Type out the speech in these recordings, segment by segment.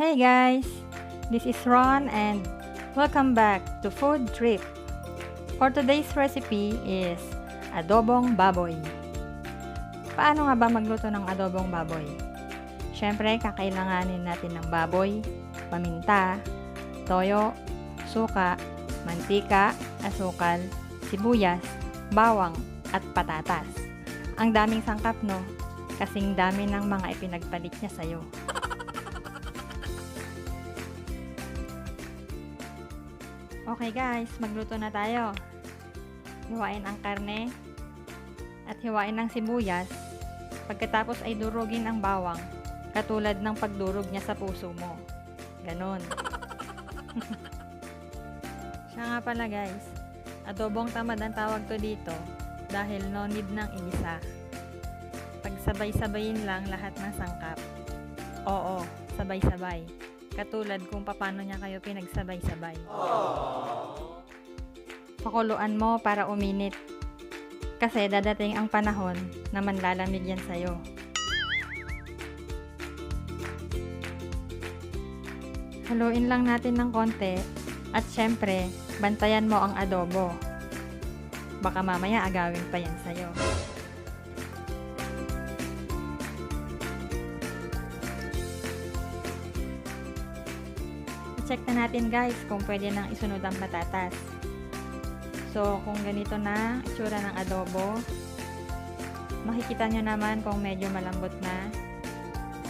Hi guys, this is Ron and welcome back to Food Trip. For today's recipe is Adobong Baboy. Paano nga ba magluto ng adobong baboy? Siyempre, kakailanganin natin ng baboy, paminta, toyo, suka, mantika, asukal, sibuyas, bawang, at patatas. Ang daming sangkap, no? Kasing dami ng mga ipinagpalit niya sa'yo. Okay guys, magluto na tayo. Hiwain ang karne at hiwain ang sibuyas. Pagkatapos ay durugin ang bawang, katulad ng pagdurog niya sa puso mo. Ganon. Siya nga pala guys, adobong tamad ang tawag to dito dahil no need ng igisa. Pagsabay-sabayin lang lahat ng sangkap. Oo, sabay-sabay. Katulad kung paano niya kayo pinagsabay-sabay. Pakuluan mo para uminit. Kasi dadating ang panahon na manlalamig yan sa'yo. Haluin lang natin ng konti at syempre, bantayan mo ang adobo. Baka mamaya agawin pa yan sa'yo. Check na natin guys kung pwede nang isunod ang patatas. So, kung ganito na itsura ng adobo, makikita nyo naman kung medyo malambot na,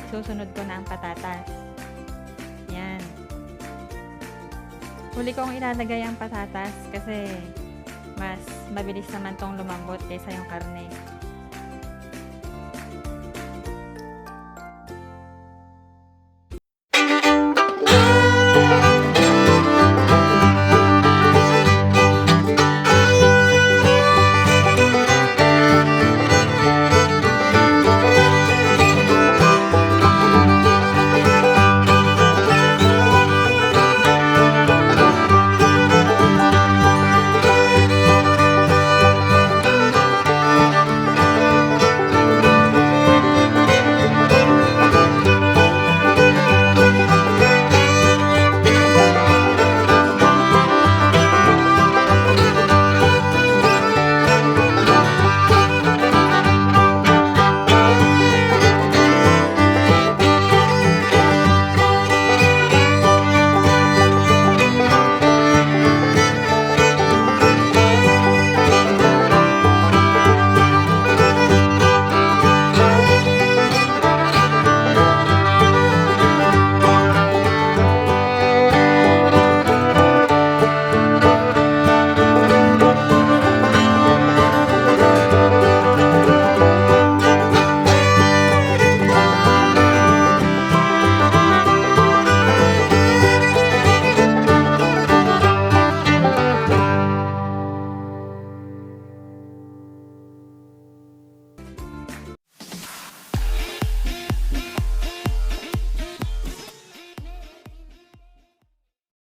susunod ko na ang patatas. Yan. Huli kong ilalagay ang patatas kasi mas mabilis naman tong lumambot kaysa yung karne.